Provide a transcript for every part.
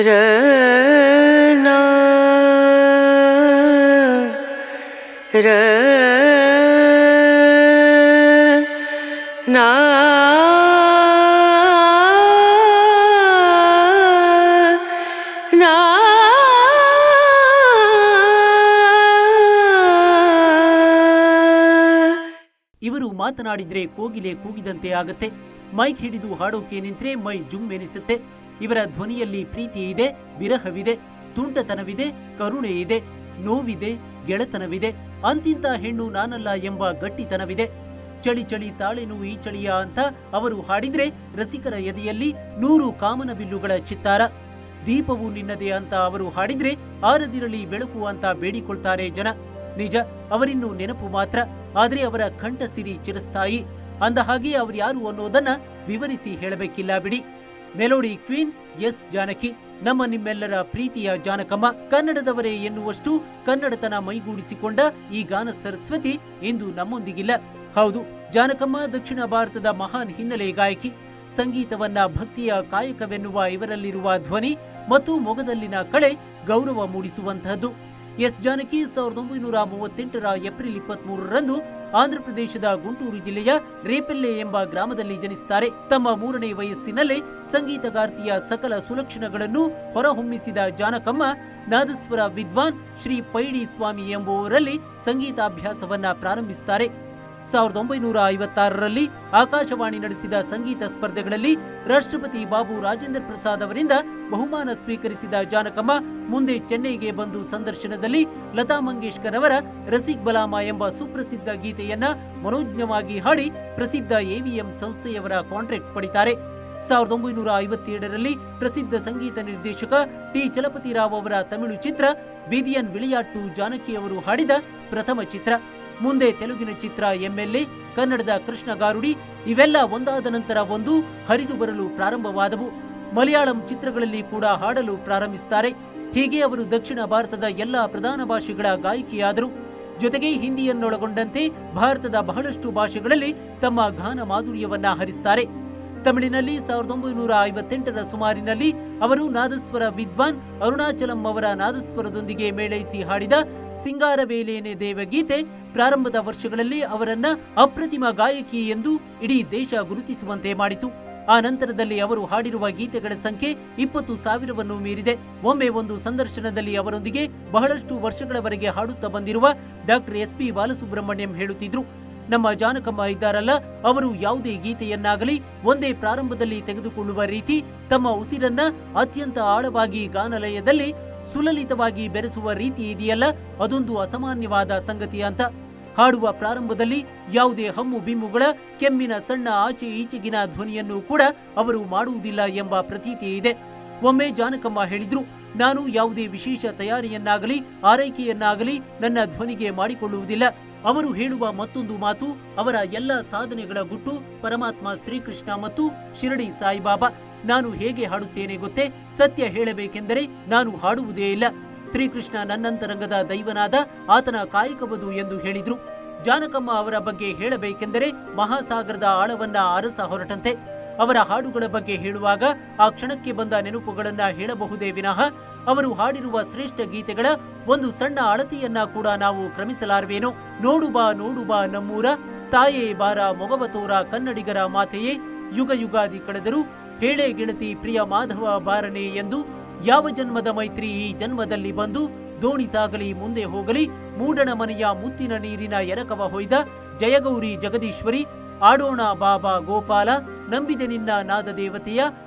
ರನ ರನ ಇವರು ಮಾತನಾಡಿದ್ರೆ ಕೋಗಿಲೆ ಕೂಗಿದಂತೆ ಆಗತ್ತೆ. ಮೈಕ್ ಹಿಡಿದು ಹಾಡೋಕೆ ನಿಂತ್ರೆ ಮೈ ಜುಮ್ ಎನಿಸುತ್ತೆ. ಇವರ ಧ್ವನಿಯಲ್ಲಿ ಪ್ರೀತಿ ಇದೆ, ವಿರಹವಿದೆ, ತುಂಟತನವಿದೆ, ಕರುಣೆ ಇದೆ, ನೋವಿದೆ, ಗೆಳೆತನವಿದೆ. ಅಂತಿಂತ ಹೆಣ್ಣು ನಾನಲ್ಲ ಎಂಬ ಗಟ್ಟಿತನವಿದೆ. ಚಳಿ ಚಳಿ ತಾಳೆನು ಈ ಚಳಿಯ ಅಂತ ಅವರು ಹಾಡಿದ್ರೆ ರಸಿಕರ ಎದೆಯಲ್ಲಿ 100 ಕಾಮನ ಬಿಲ್ಲುಗಳ ಚಿತ್ತಾರ. ದೀಪವು ನಿನ್ನದೇ ಅಂತ ಅವರು ಹಾಡಿದ್ರೆ ಆರದಿರಲಿ ಬೆಳಕು ಅಂತ ಬೇಡಿಕೊಳ್ತಾರೆ ಜನ. ನಿಜ, ಅವರಿನ್ನು ನೆನಪು ಮಾತ್ರ, ಆದರೆ ಅವರ ಕಂಠಸಿರಿ ಚಿರಸ್ಥಾಯಿ. ಅಂದ ಹಾಗೆ ಅವರ್ಯಾರು ಅನ್ನೋದನ್ನ ವಿವರಿಸಿ ಹೇಳಬೇಕಿಲ್ಲ ಬಿಡಿ. ಮೆಲೋಡಿ ಕ್ವೀನ್ ಎಸ್ ಜಾನಕಿ, ನಮ್ಮ ನಿಮ್ಮೆಲ್ಲರ ಪ್ರೀತಿಯ ಜಾನಕಮ್ಮ. ಕನ್ನಡದವರೇ ಎನ್ನುವಷ್ಟು ಕನ್ನಡತನ ಮೈಗೂಡಿಸಿಕೊಂಡ ಈ ಗಾನ ಸರಸ್ವತಿ ಇಂದು ನಮ್ಮೊಂದಿಗಿಲ್ಲ. ಹೌದು, ಜಾನಕಮ್ಮ ದಕ್ಷಿಣ ಭಾರತದ ಮಹಾನ್ ಹಿನ್ನೆಲೆ ಗಾಯಕಿ. ಸಂಗೀತವನ್ನ ಭಕ್ತಿಯ ಕಾಯಕವೆನ್ನುವ ಇವರಲ್ಲಿರುವ ಧ್ವನಿ ಮತ್ತು ಮೊಗದಲ್ಲಿನ ಕಳೆ ಗೌರವ ಮೂಡಿಸುವಂತಹದ್ದು. ಎಸ್ ಜಾನಕಿ 1938ರ ಏಪ್ರಿಲ್ 23ರಂದು ಆಂಧ್ರಪ್ರದೇಶದ ಗುಂಟೂರು ಜಿಲ್ಲೆಯ ರೇಪೆಲ್ಲೆ ಎಂಬ ಗ್ರಾಮದಲ್ಲಿ ಜನಿಸುತ್ತಾರೆ. ತಮ್ಮ 3ನೇ ವಯಸ್ಸಿನಲ್ಲೇ ಸಂಗೀತಗಾರ್ತಿಯ ಸಕಲ ಸುಲಕ್ಷಣಗಳನ್ನು ಹೊರಹೊಮ್ಮಿಸಿದ ಜಾನಕಮ್ಮ ನಾದಸ್ವರ ವಿದ್ವಾನ್ ಶ್ರೀ ಪೈಡಿ ಸ್ವಾಮಿ ಎಂಬುವರಲ್ಲಿ ಸಂಗೀತಾಭ್ಯಾಸವನ್ನ ಪ್ರಾರಂಭಿಸುತ್ತಾರೆ. 1956ರಲ್ಲಿ ಆಕಾಶವಾಣಿ ನಡೆಸಿದ ಸಂಗೀತ ಸ್ಪರ್ಧೆಗಳಲ್ಲಿ ರಾಷ್ಟ್ರಪತಿ ಬಾಬು ರಾಜೇಂದ್ರ ಪ್ರಸಾದ್ ಅವರಿಂದ ಬಹುಮಾನ ಸ್ವೀಕರಿಸಿದ ಜಾನಕಮ್ಮ ಮುಂದೆ ಚೆನ್ನೈಗೆ ಬಂದು ಸಂದರ್ಶನದಲ್ಲಿ ಲತಾ ಮಂಗೇಶ್ಕರ್ ಅವರ ರಸಿಕ್ ಬಲಾಮ ಎಂಬ ಸುಪ್ರಸಿದ್ಧ ಗೀತೆಯನ್ನ ಮನೋಜ್ಞವಾಗಿ ಹಾಡಿ ಪ್ರಸಿದ್ಧ ಎವಿಎಂ ಸಂಸ್ಥೆಯವರ ಕಾಂಟ್ರಾಕ್ಟ್ ಪಡಿತಾರೆ. 1957ರಲ್ಲಿ ಪ್ರಸಿದ್ಧ ಸಂಗೀತ ನಿರ್ದೇಶಕ ಟಿ ಚಲಪತಿರಾವ್ ಅವರ ತಮಿಳು ಚಿತ್ರ ವಿದಿಯನ್ ವಿಳಿಯಾಟ್ಟು ಜಾನಕಿ ಅವರು ಹಾಡಿದ ಪ್ರಥಮ ಚಿತ್ರ. ಮುಂದೆ ತೆಲುಗಿನ ಚಿತ್ರ ಎಂಎಲ್ಎ, ಕನ್ನಡದ ಕೃಷ್ಣ ಗಾರುಡಿ ಇವೆಲ್ಲ ಒಂದಾದ ನಂತರ ಒಂದು ಹರಿದು ಬರಲು ಪ್ರಾರಂಭವಾದವು. ಮಲಯಾಳಂ ಚಿತ್ರಗಳಲ್ಲಿ ಕೂಡ ಹಾಡಲು ಪ್ರಾರಂಭಿಸುತ್ತಾರೆ. ಹೀಗೆ ಅವರು ದಕ್ಷಿಣ ಭಾರತದ ಎಲ್ಲಾ ಪ್ರಧಾನ ಭಾಷೆಗಳ ಗಾಯಕಿಯಾದರು. ಜೊತೆಗೆ ಹಿಂದಿಯನ್ನೊಳಗೊಂಡಂತೆ ಭಾರತದ ಬಹಳಷ್ಟು ಭಾಷೆಗಳಲ್ಲಿ ತಮ್ಮ ಗಾನ ಮಾಧುರ್ಯವನ್ನ ಹರಿಸುತ್ತಾರೆ. ತಮಿಳಿನಲ್ಲಿ 1958ರ ಸುಮಾರಿನಲ್ಲಿ ಅವರು ನಾದಸ್ವರ ವಿದ್ವಾನ್ ಅರುಣಾಚಲಂ ಅವರ ನಾದಸ್ವರದೊಂದಿಗೆ ಮೇಳೈಸಿ ಹಾಡಿದ ಸಿಂಗಾರವೇಲೇನೆ ದೇವಗೀತೆ ಪ್ರಾರಂಭದ ವರ್ಷಗಳಲ್ಲಿ ಅವರನ್ನ ಅಪ್ರತಿಮ ಗಾಯಕಿ ಎಂದು ಇಡೀ ದೇಶ ಗುರುತಿಸುವಂತೆ ಮಾಡಿತು. ಆ ನಂತರದಲ್ಲಿ ಅವರು ಹಾಡಿರುವ ಗೀತೆಗಳ ಸಂಖ್ಯೆ 20,000ವನ್ನು ಮೀರಿದೆ. ಒಮ್ಮೆ ಒಂದು ಸಂದರ್ಶನದಲ್ಲಿ ಅವರೊಂದಿಗೆ ಬಹಳಷ್ಟು ವರ್ಷಗಳವರೆಗೆ ಹಾಡುತ್ತಾ ಬಂದಿರುವ ಡಾಕ್ಟರ್ ಎಸ್ ಪಿ ಬಾಲಸುಬ್ರಹ್ಮಣ್ಯಂ ಹೇಳುತ್ತಿದ್ರು, ನಮ್ಮ ಜಾನಕಮ್ಮ ಇದ್ದಾರಲ್ಲ, ಅವರು ಯಾವುದೇ ಗೀತೆಯನ್ನಾಗಲಿ ಒಂದೇ ಪ್ರಾರಂಭದಲ್ಲಿ ತೆಗೆದುಕೊಳ್ಳುವ ರೀತಿ ತಮ್ಮ ಉಸಿರನ್ನ ಅತ್ಯಂತ ಆಳವಾಗಿ ಗಾನಲಯದಲ್ಲಿ ಸುಲಲಿತವಾಗಿ ಬೆರೆಸುವ ರೀತಿ ಇದೆಯಲ್ಲ, ಅದೊಂದು ಅಸಾಮಾನ್ಯವಾದ ಸಂಗತಿ ಅಂತ. ಹಾಡುವ ಪ್ರಾರಂಭದಲ್ಲಿ ಯಾವುದೇ ಹಮ್ಮು ಬಿಮ್ಮುಗಳ ಕೆಮ್ಮಿನ ಸಣ್ಣ ಆಚೆ ಈಚೆಗಿನ ಧ್ವನಿಯನ್ನು ಕೂಡ ಅವರು ಮಾಡುವುದಿಲ್ಲ ಎಂಬ ಪ್ರತೀತಿ ಇದೆ. ಒಮ್ಮೆ ಜಾನಕಮ್ಮ ಹೇಳಿದ್ರು, ನಾನು ಯಾವುದೇ ವಿಶೇಷ ತಯಾರಿಯನ್ನಾಗಲಿ ಆರೈಕೆಯನ್ನಾಗಲಿ ನನ್ನ ಧ್ವನಿಗೆ ಮಾಡಿಕೊಳ್ಳುವುದಿಲ್ಲ. ಅವರು ಹೇಳುವ ಮತ್ತೊಂದು ಮಾತು, ಅವರ ಎಲ್ಲ ಸಾಧನೆಗಳ ಗುಟ್ಟು ಪರಮಾತ್ಮ ಶ್ರೀಕೃಷ್ಣ ಮತ್ತು ಶಿರಡಿ ಸಾಯಿಬಾಬಾ. ನಾನು ಹೇಗೆ ಹಾಡುತ್ತೇನೆ ಗೊತ್ತೇ? ಸತ್ಯ ಹೇಳಬೇಕೆಂದರೆ ನಾನು ಹಾಡುವುದೇ ಇಲ್ಲ. ಶ್ರೀಕೃಷ್ಣ ನನ್ನಂತರಂಗದ ದೈವನಾದ, ಆತನ ಕಾಯಕವದು ಎಂದು ಹೇಳಿದ್ರು. ಜಾನಕಮ್ಮ ಅವರ ಬಗ್ಗೆ ಹೇಳಬೇಕೆಂದರೆ ಮಹಾಸಾಗರದ ಆಳವನ್ನ ಅರಸ ಹೊರಟಂತೆ. ಅವರ ಹಾಡುಗಳ ಬಗ್ಗೆ ಹೇಳುವಾಗ ಆ ಕ್ಷಣಕ್ಕೆ ಬಂದ ನೆನಪುಗಳನ್ನ ಹೇಳಬಹುದೇ ವಿನಃ ಅವರು ಹಾಡಿರುವ ಶ್ರೇಷ್ಠ ಗೀತೆಗಳ ಒಂದು ಸಣ್ಣ ಅಳತೆಯನ್ನ ಕೂಡ ನಾವು ಕ್ರಮಿಸಲಾರವೇನೋ. ನೋಡು ಬಾ ನಮ್ಮೂರ ತಾಯೇ ಬಾರ ಮೊಗವತೋರ ಕನ್ನಡಿಗರ ಮಾತೆಯೇ, ಯುಗ ಯುಗಾದಿ ಕಳೆದರೂ ಹೇಳೇ ಗೆಳತಿ ಪ್ರಿಯ ಮಾಧವ ಬಾರನೆ ಎಂದು, ಯಾವ ಜನ್ಮದ ಮೈತ್ರಿ ಈ ಜನ್ಮದಲ್ಲಿ ಬಂದು, ದೋಣಿ ಸಾಗಲಿ ಮುಂದೆ ಹೋಗಲಿ ಮೂಡಣ ಮನೆಯ ಮುತ್ತಿನ ನೀರಿನ ಎರಕವ ಹೊಯ್ದ, ಜಯಗೌರಿ ಜಗದೀಶ್ವರಿ ಆಡೋಣ ಬಾಬಾ ಗೋಪಾಲ, ನಂಬಿದೆ ನಿನ್ನ ನಾದ ದೇವತೆಯ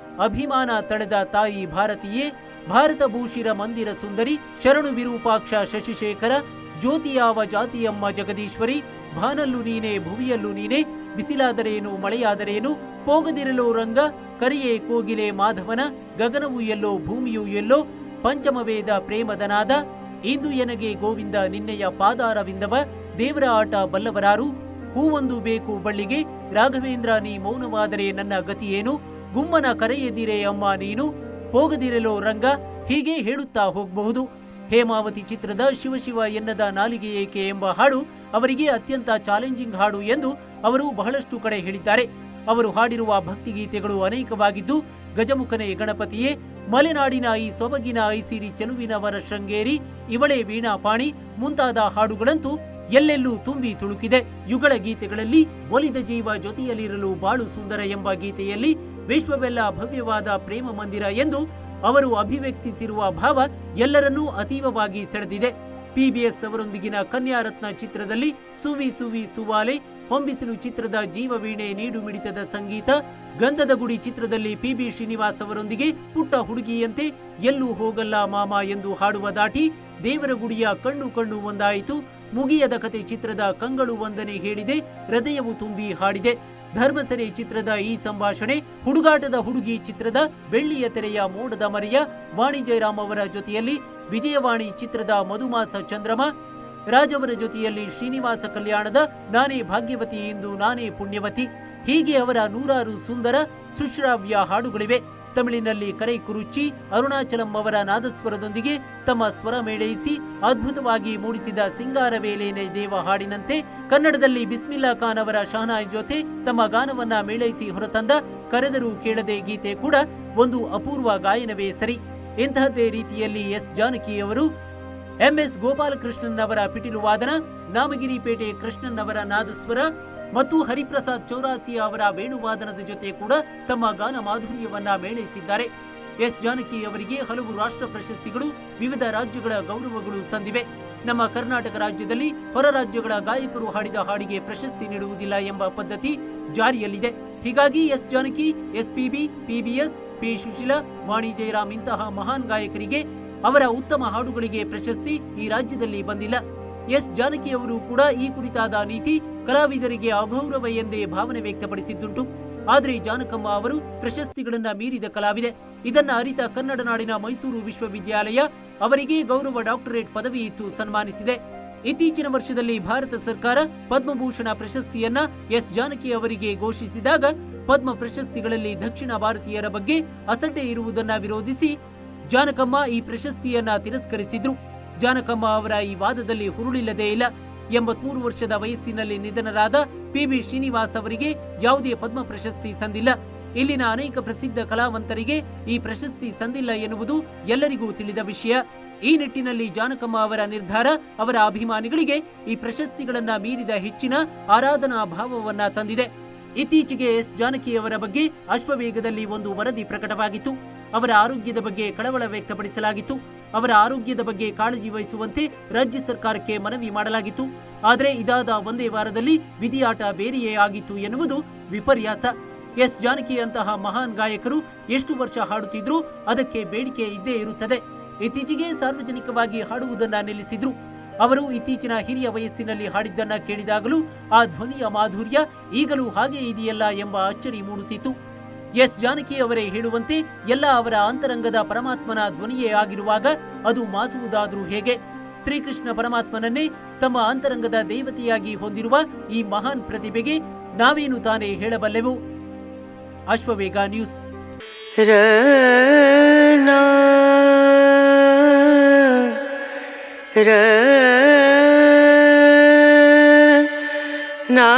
ಅಭಿಮಾನ ತಳೆದ ತಾಯಿ ಭಾರತೀಯೇ, ಭಾರತ ಭೂಷಿರ ಮಂದಿರ ಸುಂದರಿ ಶರಣು ವಿರೂಪಾಕ್ಷ ಶಶಿಶೇಖರ, ಜ್ಯೋತಿಯಾವ ಜಾತಿಯಮ್ಮ ಜಗದೀಶ್ವರಿ, ಭಾನಲ್ಲೂ ನೀನೆ ಭುವಿಯಲ್ಲೂ ನೀನೆ, ಬಿಸಿಲಾದರೇನು ಮಳೆಯಾದರೇನು, ಪೋಗದಿರಲೋ ರಂಗ ಕರಿಯೇ ಕೋಗಿಲೆ ಮಾಧವನ, ಗಗನವು ಎಲ್ಲೋ ಭೂಮಿಯೂ ಎಲ್ಲೋ, ಪಂಚಮವೇದ ಪ್ರೇಮದನಾದ, ಇಂದು ಎನಗೆ ಗೋವಿಂದ ನಿನ್ನೆಯ ಪಾದಾರವಿಂದವ, ದೇವರ ಆಟ ಬಲ್ಲವರಾರು, ಹೂವೊಂದು ಬೇಕು ಬಳ್ಳಿಗೆ ರಾಘವೇಂದ್ರ ನೀ ಮೌನವಾದರೆ ನನ್ನ ಗತಿಯೇನು, ಗುಮ್ಮನ ಕರೆಯದಿರೆ ಅಮ್ಮ ನೀನು, ಹೋಗದಿರಲೋ ರಂಗ. ಹೀಗೆ ಹೇಳುತ್ತಾ ಹೋಗಬಹುದು. ಹೇಮಾವತಿ ಚಿತ್ರದ ಶಿವಶಿವ ಎನ್ನದ ನಾಲಿಗೆ ಏಕೆ ಎಂಬ ಹಾಡು ಅವರಿಗೆ ಅತ್ಯಂತ ಚಾಲೆಂಜಿಂಗ್ ಹಾಡು ಎಂದು ಅವರು ಬಹಳಷ್ಟು ಕಡೆ ಹೇಳಿದ್ದಾರೆ. ಅವರು ಹಾಡಿರುವ ಭಕ್ತಿಗೀತೆಗಳು ಅನೇಕವಾಗಿದ್ದು, ಗಜಮುಖನೇ ಗಣಪತಿಯೇ, ಮಲೆನಾಡಿನ ಈ ಸೊಬಗಿನ ಐಸಿರಿ ಚೆಲುವಿನವರ ಶೃಂಗೇರಿ, ಇವಳೇ ವೀಣಾಪಾಣಿ ಮುಂತಾದ ಹಾಡುಗಳಂತೂ ಎಲ್ಲೆಲ್ಲೂ ತುಂಬಿ ತುಳುಕಿದೆ. ಯುಗಳ ಗೀತೆಗಳಲ್ಲಿ ಒಲಿದ ಜೀವ ಜೊತೆಯಲ್ಲಿರಲು ಬಾಳು ಸುಂದರ ಎಂಬ ಗೀತೆಯಲ್ಲಿ ವಿಶ್ವವೆಲ್ಲ ಭವ್ಯವಾದ ಪ್ರೇಮ ಮಂದಿರ ಎಂದು ಅವರು ಅಭಿವ್ಯಕ್ತಿಸಿರುವ ಭಾವ ಎಲ್ಲರನ್ನೂ ಅತೀವವಾಗಿ ಸೆಳೆದಿದೆ. PBS ಅವರೊಂದಿಗಿನ ಕನ್ಯಾರತ್ನ ಚಿತ್ರದಲ್ಲಿ ಸುವಿ ಸುವಿ ಸುವಾಲೆ, ಹೊಂಬಿಸಿಲು ಚಿತ್ರದ ಜೀವವೀಣೆ ನೀಡು ಮಿಡಿತದ ಸಂಗೀತ, ಗಂಧದ ಗುಡಿ ಚಿತ್ರದಲ್ಲಿ PB ಶ್ರೀನಿವಾಸ್ ಅವರೊಂದಿಗೆ ಪುಟ್ಟ ಹುಡುಗಿಯಂತೆ ಎಲ್ಲೂ ಹೋಗಲ್ಲ ಮಾಮ ಎಂದು ಹಾಡುವ ದಾಟಿ, ದೇವರ ಗುಡಿಯ ಕಣ್ಣು ಕಣ್ಣು ಒಂದಾಯಿತು, ಮುಗಿಯದ ಕತೆ ಚಿತ್ರದ ಕಂಗಳು ವಂದನೆ ಹೇಳಿದೆ, ಹೃದಯವು ತುಂಬಿ ಹಾಡಿದೆ, ಧರ್ಮಸೆರೆ ಚಿತ್ರದ ಈ ಸಂಭಾಷಣೆ, ಹುಡುಗಾಟದ ಹುಡುಗಿ ಚಿತ್ರದ ಬೆಳ್ಳಿಯ ತೆರೆಯ ಮೋಡದ ಮರೆಯ ವಾಣಿ ಜಯರಾಮ್ ಅವರ ಜೊತೆಯಲ್ಲಿ ವಿಜಯವಾಣಿ ಚಿತ್ರದ ಮಧುಮಾಸ ಚಂದ್ರಮ, ರಾಜ್ ಅವರ ಜೊತೆಯಲ್ಲಿ ಶ್ರೀನಿವಾಸ ಕಲ್ಯಾಣದ ನಾನೇ ಭಾಗ್ಯವತಿ ಎಂದು ನಾನೇ ಪುಣ್ಯವತಿ, ಹೀಗೆ ಅವರ ನೂರಾರು ಸುಂದರ ಸುಶ್ರಾವ್ಯ ಹಾಡುಗಳಿವೆ. ತಮಿಳಿನಲ್ಲಿ ಕರೈ ಕುರುಚಿ, ಅರುಣಾಚಲಂ ಅವರ ನಾದಸ್ವರದೊಂದಿಗೆ ತಮ್ಮ ಸ್ವರ ಮೇಳೈಸಿ ಅದ್ಭುತವಾಗಿ ಮೂಡಿಸಿದ ಸಿಂಗಾರವೇಲೇನೆ ದೇವ ಹಾಡಿನಂತೆ, ಕನ್ನಡದಲ್ಲಿ ಬಿಸ್ಮಿಲ್ಲಾ ಖಾನ್ ಅವರ ಶಹನಾಯ್ ಜೊತೆ ತಮ್ಮ ಗಾನವನ್ನ ಮೇಳೈಸಿ ಹೊರತಂದ ಕರೆದರೂ ಕೇಳದೆ ಗೀತೆ ಕೂಡ ಒಂದು ಅಪೂರ್ವ ಗಾಯನವೇ ಸರಿ. ಇಂತಹದ್ದೇ ರೀತಿಯಲ್ಲಿ ಎಸ್ ಜಾನಕಿ ಅವರು MS ಗೋಪಾಲಕೃಷ್ಣನ್ ಅವರ ಪಿಟೀಲು ವಾದನ, ನಾಮಗಿರಿಪೇಟೆ ಕೃಷ್ಣನ್ ಅವರ ನಾದಸ್ವರ ಮತ್ತು ಹರಿಪ್ರಸಾದ್ ಚೌರಾಸಿಯಾ ಅವರ ವೇಣುವಾದನದ ಜೊತೆ ಕೂಡ ತಮ್ಮ ಗಾನ ಮಾಧುರ್ಯವನ್ನ ಮೇಳೈಸಿದ್ದಾರೆ. ಎಸ್ ಜಾನಕಿ ಅವರಿಗೆ ಹಲವು ರಾಷ್ಟ್ರ ಪ್ರಶಸ್ತಿಗಳು, ವಿವಿಧ ರಾಜ್ಯಗಳ ಗೌರವಗಳು ಸಂದಿವೆ. ನಮ್ಮ ಕರ್ನಾಟಕ ರಾಜ್ಯದಲ್ಲಿ ಹೊರ ರಾಜ್ಯಗಳ ಗಾಯಕರು ಹಾಡಿದ ಹಾಡಿಗೆ ಪ್ರಶಸ್ತಿ ನೀಡುವುದಿಲ್ಲ ಎಂಬ ಪದ್ಧತಿ ಜಾರಿಯಲ್ಲಿದೆ. ಹೀಗಾಗಿ S Janaki, SPB, PBS, P Sushila, Vani Jayaram ಇಂತಹ ಮಹಾನ್ ಗಾಯಕರಿಗೆ ಅವರ ಉತ್ತಮ ಹಾಡುಗಳಿಗೆ ಪ್ರಶಸ್ತಿ ಈ ರಾಜ್ಯದಲ್ಲಿ ಬಂದಿಲ್ಲ. ಎಸ್ ಜಾನಕಿ ಅವರು ಕೂಡ ಈ ಕುರಿತಾದ ನೀತಿ ಕಲಾವಿದರಿಗೆ ಅಗೌರವ ಎಂದೇ ಭಾವನೆ ವ್ಯಕ್ತಪಡಿಸಿದ್ದುಂಟು. ಆದರೆ ಜಾನಕಮ್ಮ ಅವರು ಪ್ರಶಸ್ತಿಗಳನ್ನ ಮೀರಿದ ಕಲಾವಿದೆ. ಇದನ್ನ ಅರಿತ ಕನ್ನಡ ನಾಡಿನ ಮೈಸೂರು ವಿಶ್ವವಿದ್ಯಾಲಯ ಅವರಿಗೆ ಗೌರವ ಡಾಕ್ಟರೇಟ್ ಪದವಿ ಇತ್ತು ಸನ್ಮಾನಿಸಿದೆ. ಇತ್ತೀಚಿನ ವರ್ಷದಲ್ಲಿ ಭಾರತ ಸರ್ಕಾರ ಪದ್ಮಭೂಷಣ ಪ್ರಶಸ್ತಿಯನ್ನ ಎಸ್ ಜಾನಕಿ ಅವರಿಗೆ ಘೋಷಿಸಿದಾಗ ಪದ್ಮ ಪ್ರಶಸ್ತಿಗಳಲ್ಲಿ ದಕ್ಷಿಣ ಭಾರತೀಯರ ಬಗ್ಗೆ ಅಸಡ್ಡೆ ಇರುವುದನ್ನ ವಿರೋಧಿಸಿ ಜಾನಕಮ್ಮ ಈ ಪ್ರಶಸ್ತಿಯನ್ನ ತಿರಸ್ಕರಿಸಿದ್ರು. ಜಾನಕಮ್ಮ ಅವರ ಈ ವಾದದಲ್ಲಿ ಹುರುಳಿಲ್ಲದೇ ಇಲ್ಲ. 83 ವರ್ಷದ ವಯಸ್ಸಿನಲ್ಲಿ ನಿಧನರಾದ PB ಶ್ರೀನಿವಾಸ್ ಅವರಿಗೆ ಯಾವುದೇ ಪದ್ಮ ಪ್ರಶಸ್ತಿ ಸಂದಿಲ್ಲ. ಇಲ್ಲಿನ ಅನೇಕ ಪ್ರಸಿದ್ಧ ಕಲಾವಂತರಿಗೆ ಈ ಪ್ರಶಸ್ತಿ ಸಂದಿಲ್ಲ ಎನ್ನುವುದು ಎಲ್ಲರಿಗೂ ತಿಳಿದ ವಿಷಯ. ಈ ನಿಟ್ಟಿನಲ್ಲಿ ಜಾನಕಮ್ಮ ಅವರ ನಿರ್ಧಾರ ಅವರ ಅಭಿಮಾನಿಗಳಿಗೆ ಈ ಪ್ರಶಸ್ತಿಗಳನ್ನ ಮೀರಿದ ಹೆಚ್ಚಿನ ಆರಾಧನಾ ಭಾವವನ್ನ ತಂದಿದೆ. ಇತ್ತೀಚೆಗೆ ಎಸ್ ಜಾನಕಿ ಅವರ ಬಗ್ಗೆ ಅಶ್ವವೇಗದಲ್ಲಿ ಒಂದು ವರದಿ ಪ್ರಕಟವಾಗಿತ್ತು. ಅವರ ಆರೋಗ್ಯದ ಬಗ್ಗೆ ಕಳವಳ ವ್ಯಕ್ತಪಡಿಸಲಾಗಿತ್ತು. ಅವರ ಆರೋಗ್ಯದ ಬಗ್ಗೆ ಕಾಳಜಿ ವಹಿಸುವಂತೆ ರಾಜ್ಯ ಸರ್ಕಾರಕ್ಕೆ ಮನವಿ ಮಾಡಲಾಗಿತ್ತು. ಆದರೆ ಇದಾದ ಒಂದೇ ವಾರದಲ್ಲಿ ವಿಧಿಯಾಟ ಬೇರೆಯೇ ಆಗಿತ್ತು ಎನ್ನುವುದು ವಿಪರ್ಯಾಸ. ಎಸ್ ಜಾನಕಿ ಅಂತಹ ಮಹಾನ್ ಗಾಯಕರು ಎಷ್ಟು ವರ್ಷ ಹಾಡುತ್ತಿದ್ರೂ ಅದಕ್ಕೆ ಬೇಡಿಕೆ ಇದ್ದೇ ಇರುತ್ತದೆ. ಇತ್ತೀಚೆಗೆ ಸಾರ್ವಜನಿಕವಾಗಿ ಹಾಡುವುದನ್ನ ನಿಲ್ಲಿಸಿದ್ರು. ಅವರು ಇತ್ತೀಚಿನ ಹಿರಿಯ ವಯಸ್ಸಿನಲ್ಲಿ ಹಾಡಿದ್ದನ್ನ ಕೇಳಿದಾಗಲೂ ಆ ಧ್ವನಿಯ ಮಾಧುರ್ಯ ಈಗಲೂ ಹಾಗೆ ಇದೆಯಲ್ಲ ಎಂಬ ಅಚ್ಚರಿ ಮೂಡುತ್ತಿತ್ತು. ಎಸ್ ಜಾನಕಿ ಅವರೇ ಹೇಳುವಂತೆ ಎಲ್ಲ ಅವರ ಅಂತರಂಗದ ಪರಮಾತ್ಮನ ಧ್ವನಿಯೇ ಆಗಿರುವಾಗ ಅದು ಮಾಸುವುದಾದ್ರೂ ಹೇಗೆ? ಶ್ರೀಕೃಷ್ಣ ಪರಮಾತ್ಮನನ್ನೇ ತಮ್ಮ ಅಂತರಂಗದ ದೇವತೆಯಾಗಿ ಹೊಂದಿರುವ ಈ ಮಹಾನ್ ಪ್ರತಿಭೆಗೆ ನಾವೇನು ತಾನೇ ಹೇಳಬಲ್ಲೆವು? ಅಶ್ವವೇಗ ನ್ಯೂಸ್. ನಾ